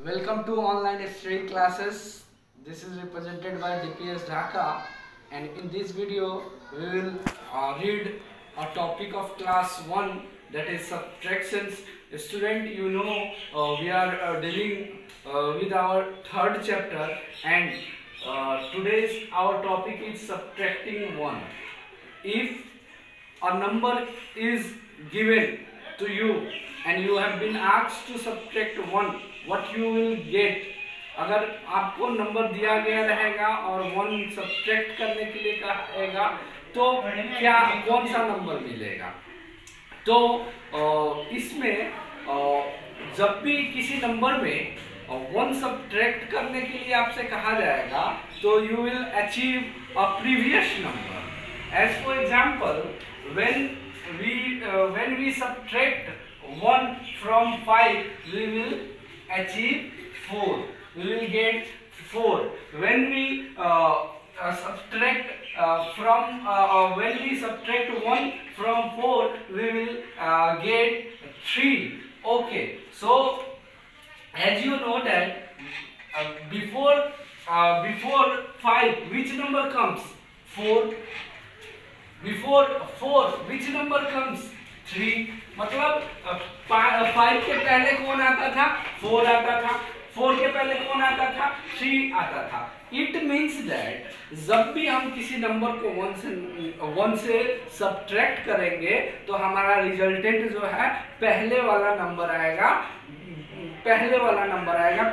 Welcome to online study classes. This is represented by DPS Dhaka, and in this video we will read a topic of class 1, that is subtractions. Student, we are dealing with our third chapter, and today's our topic is subtracting 1. If a number is given to you and you have been asked to subtract 1, what you will get? अगर आपको number दिया गया रहेगा और 1 subtract करने के लिए कहेगा तो क्या कौन सा नंबर मिलेगा? तो इसमें जब भी किसी नंबर में 1 सब्ट्रैक्ट करने के लिए आपसे कहा जाएगा तो you will achieve a previous number. As for example, when we subtract 1 from 5, we will achieve 4. We will get 4. When we subtract when we subtract 1 from 4, we will get 3. Okay. So as you know that before 5, which number comes? 4. Before 4, which number comes? 3. मतलब 5 के पहले कौन आता था? 4 आता था. 4 के पहले कौन आता था? 3 आता था. It means that जब भी हम किसी नंबर को 1 से सब्ट्रैक्ट करेंगे तो हमारा रिजल्टेंट जो है पहले वाला नंबर आएगा,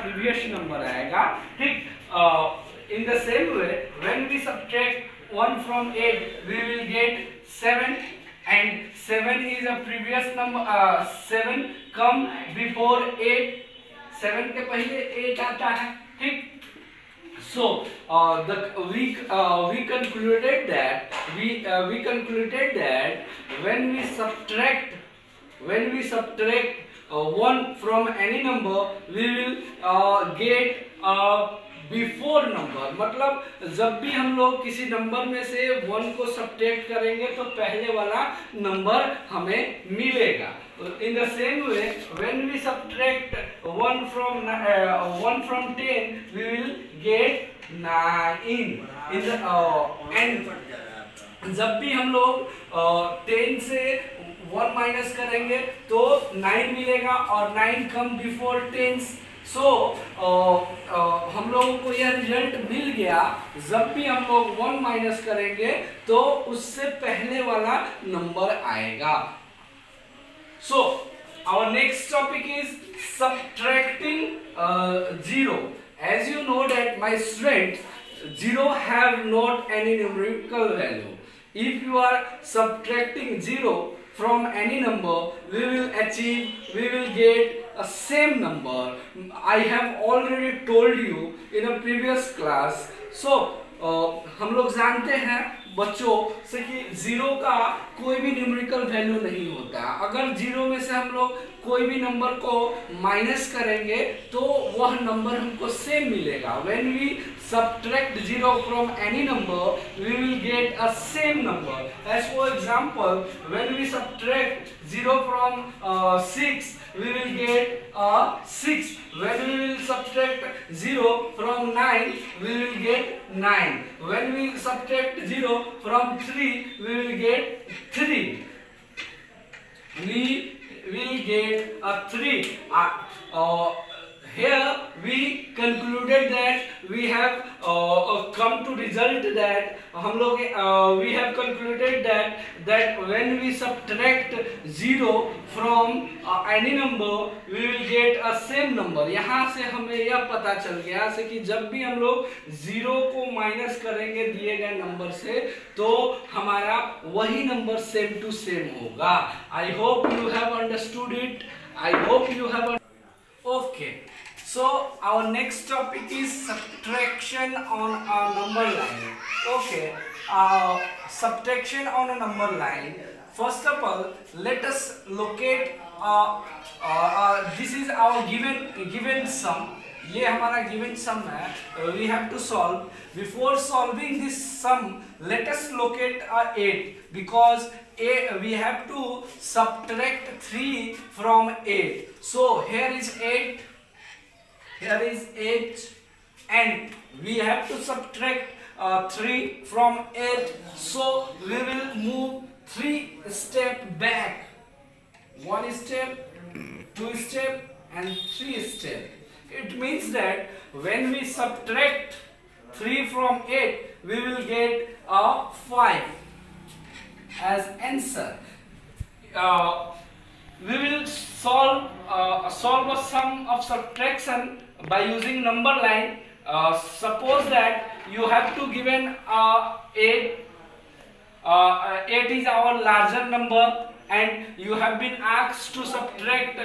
प्रीवियस नंबर आएगा. ठीक. In the same way, when we subtract 1 from 8, we will get 7, and 7 is a previous number. 7 come before 8. 7 के पहले 8 आता है. ठीक. So we concluded that when we subtract 1 from any number, we will get before number. मतलब जब भी हम लोग किसी नंबर में से 1 को सब्ट्रैक्ट करेंगे तो पहले वाला नंबर हमें मिलेगा. In the same way, when we subtract 1 from 10, we will get 9. And जब भी हम लोग 10 से 1 माइनस करेंगे तो 9 मिलेगा और 9 कम बिफोर 10. सो हम लोगों को यह रिजल्ट मिल गया. जब भी हम लोग 1 माइनस करेंगे तो उससे पहले वाला नंबर आएगा. So our next topic is subtracting 0. As you know that my students, 0 have not any numerical value. If you are subtracting 0 from any number, we will get a same number. I have already told you in a previous class. So हम लोग जानते हैं बच्चों से कि 0 का कोई भी न्यूमेरिकल वैल्यू नहीं होता. अगर 0 में से हम लोग कोई भी नंबर को माइनस करेंगे तो वह नंबर हमको सेम मिलेगा. When we subtract 0 from any number, we will get a same number. As for example, when we subtract 0 from 6, we will get 6. When we will subtract 0 from 9, we will get 9. When we subtract 0 from 3, we will get 3. We will get a 3. Here we concluded that we have come to result that we have concluded that when we subtract 0 from any number, we will get a same number. यहाँ से हमें यह पता चल गया से कि जब भी हम लोग 0 को माइनस करेंगे दिए गए नंबर से तो हमारा वही नंबर सेम टू सेम होगा. I hope you have understood it. Okay. So our next topic is subtraction on a number line. Okay. Subtraction on a number line. First of all, let us locate. This is our given sum. ये हमारा given sum है. We have to solve. Before solving this sum, let us locate 8, because we have to subtract 3 from 8. So here is 8. here is 8 and we have to subtract 3 from 8, so we will move 3 step back. 1 step, 2 step and 3 step. It means that when we subtract 3 from 8, we will get a 5 as answer. We will solve a sum of subtraction by using number line. Suppose that you have to given 8. 8 is our larger number and you have been asked to subtract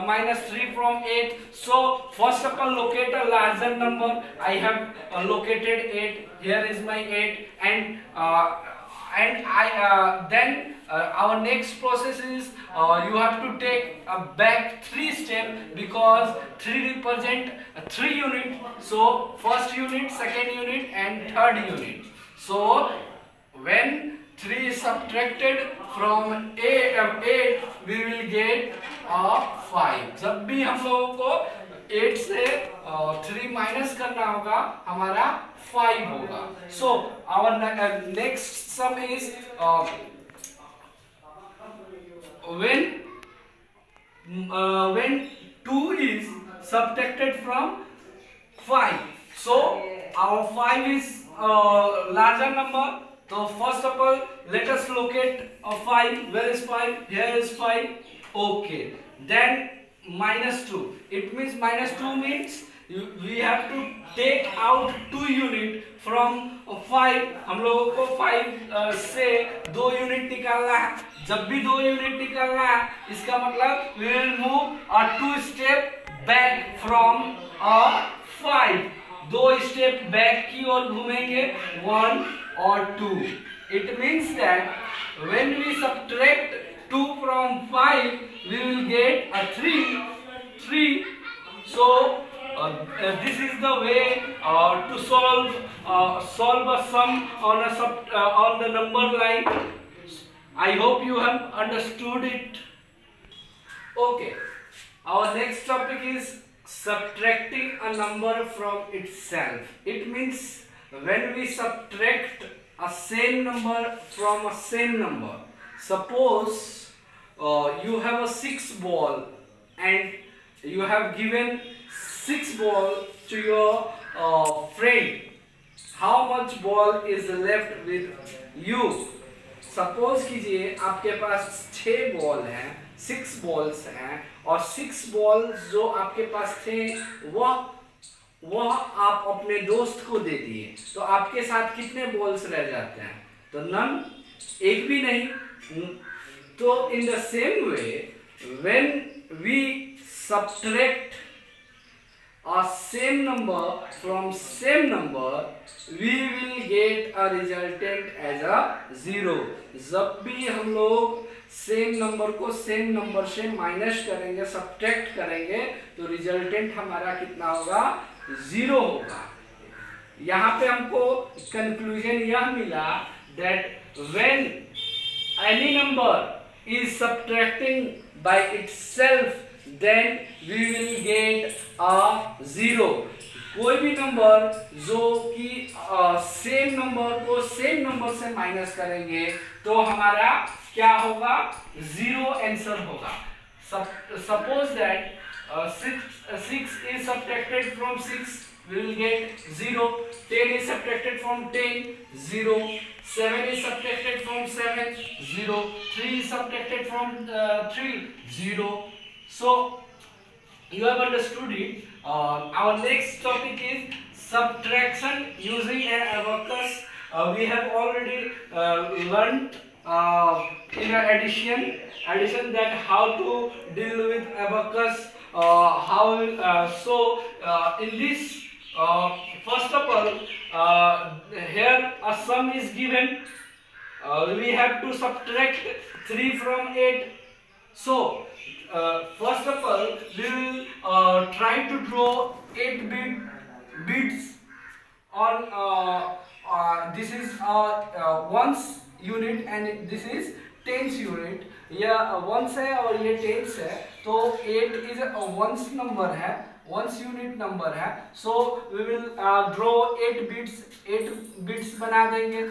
minus 3 from 8. So first of all locate a larger number. I have located 8. Here is my 8 and then our next process is you have to take a back 3 step because 3 represent 3 unit. So first unit, second unit and third unit. So when 3 is subtracted from 8 we will get a 5. जब भी हम लोगों को 8 से 3 minus करना होगा हमारा 5 होगा. So our next sum is when 2 is subtracted from 5. So our 5 is larger number. So first of all let us locate a 5. Where is 5? Here is 5. Okay. Then minus 2. It means minus 2 means we have to take out 2 unit from 5. हम लोगों को 5 से 2 unit निकालना है. जब भी 2 unit निकालना है इसका मतलब we will move a 2 step back from a 5. 2 step back की ओर घूमेंगे 1 और 2. It means that when we subtract 2 from 5 we will get a 3. So this is the way to solve a sum on the number line. I hope you have understood it. Okay, our next topic is subtracting a number from itself. It means when we subtract a same number from a same number. Suppose you have a 6 ball and you have given 6 ball to your friend. How much ball is left with you? Suppose कीजिए आपके पास 6 ball हैं, 6 balls हैं और 6 ball जो आपके पास थे वह आप अपने दोस्त को दे दिए, तो आपके साथ कितने बॉल्स रह जाते हैं? तो नन, एक भी नहीं. तो in the same way when we subtract a same number from same number we will get a resultant as a 0. जब भी हम लोग सेम नंबर को सेम नंबर से माइनस करेंगे, सब्ट्रैक्ट करेंगे, तो रिजल्टेंट हमारा कितना होगा? 0 होगा. यहाँ पे हमको कंक्लूजन यह मिला that when any number is subtracting by itself then we will get a 0. कोई भी नंबर जो कि सेम नंबर को सेम नंबर से माइनस करेंगे तो हमारा क्या होगा? 0 आंसर होगा. Suppose that 6 is subtracted from 6 we will get 0. 10 is subtracted from 10, 0. 7 is subtracted from 7, 0. 3 is subtracted from 3, 0. So you have understood it. Our next topic is subtraction using an abacus. We have already learnt in addition that how to deal with abacus. In this first of all here a sum is given. We have to subtract 3 from 8. So first of all we will try to draw 8 bits on this is ones unit and this is tens unit. यह ones है और ये tens है, तो 8 is a ones number है ones unit number है, so we will draw 8 bits बना देंगे,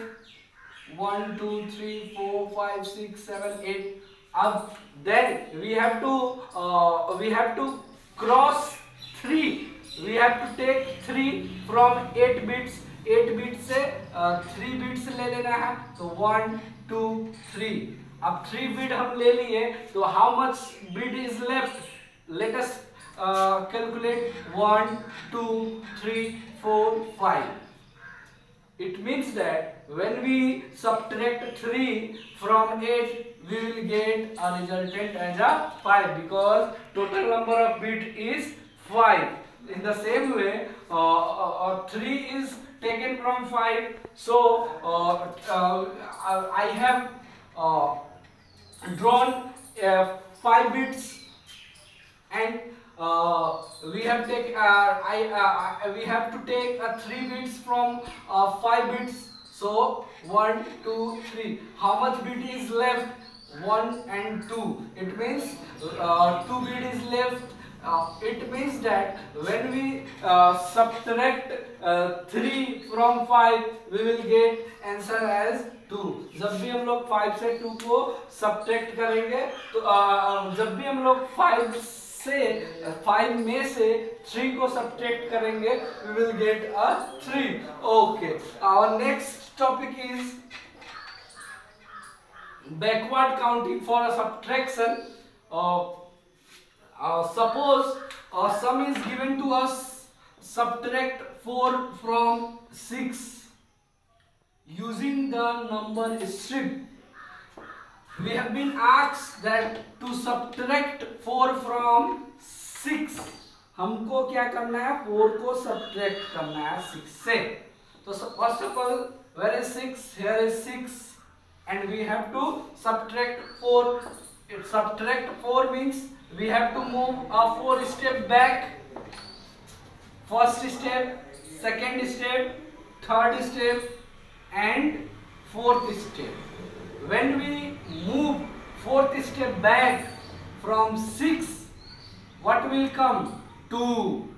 1 2 3 4 5 6 7 8। अब then we have to cross 3, we have to take 3 from 8 bits, 8 bits से 3 बिट्स ले लेना है, तो 1 2 3। अब 3 बिट हम ले लिए, तो how much bit is left, let us calculate 1 2 3 4 5. It means that when we subtract 3 from 8, we will get a resultant as a 5, because total number of bit is 5. In the same way, 3 is taken from 5, so I have drawn 5 bits, and we have to take 3 bits from 5 bits, so 1 2 3. How much bit is left? 1 and 2. It means 2 bit is left. It means that when we subtract 3 from 5, we will get answer as 2. जब भी हम लोग 5 से 2 को subtract करेंगे, तो जब भी हम लोग 5 में से 3 को सब्ट्रैक्ट करेंगे, we will get a 3. Okay, our next topic is backward counting for a subtraction. Suppose sum is given to us, subtract 4 from 6 using the number strip. We have been asked that to subtract 4 from 6, हमको क्या करना है, 4 को subtract करना है 6 से. तो first of all, where is 6? Here is 6, and we have to subtract 4. Subtract 4 means we have to move a 4 step back. First step, second step, third step, and fourth step. When we move 4th step back from 6, what will come? 2.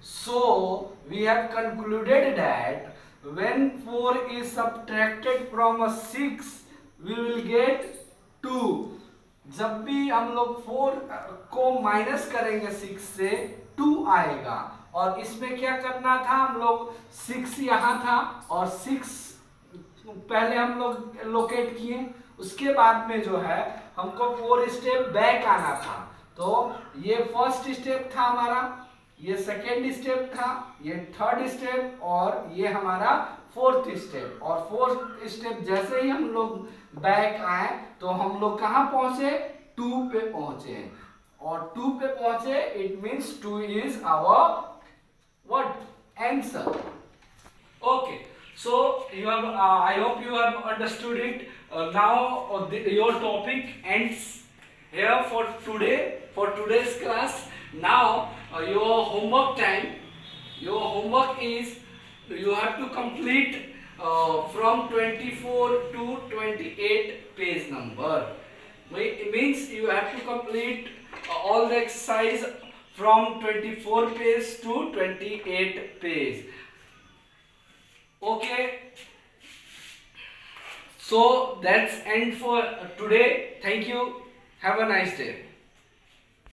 So we have concluded that when 4 is subtracted from a 6, we will get 2. जब भी हम लोग 4 को minus करेंगे 6 से, 2 आएगा, और इसमें क्या करना था, हम लोग 6 यहाँ था और 6 पहले हम लोग लोकेट किए, उसके बाद में जो है हमको 4 स्टेप बैक आना था. तो ये फर्स्ट स्टेप था हमारा, ये सेकेंड स्टेप था, ये थर्ड स्टेप, और ये हमारा फोर्थ स्टेप. और फोर्थ स्टेप जैसे ही हम लोग बैक आए, तो हम लोग कहाँ पहुंचे, 2 पे पहुंचे, और 2 पे पहुंचे, it means 2 is our what answer. Okay, so you have I hope you have understood it. Now your topic ends here for today, for today's class. Now your homework time. Your homework is you have to complete from 24 to 28 page number. It means you have to complete all the exercise from 24 page to 28 page. Okay, so that's end for today. Thank you. Have a nice day.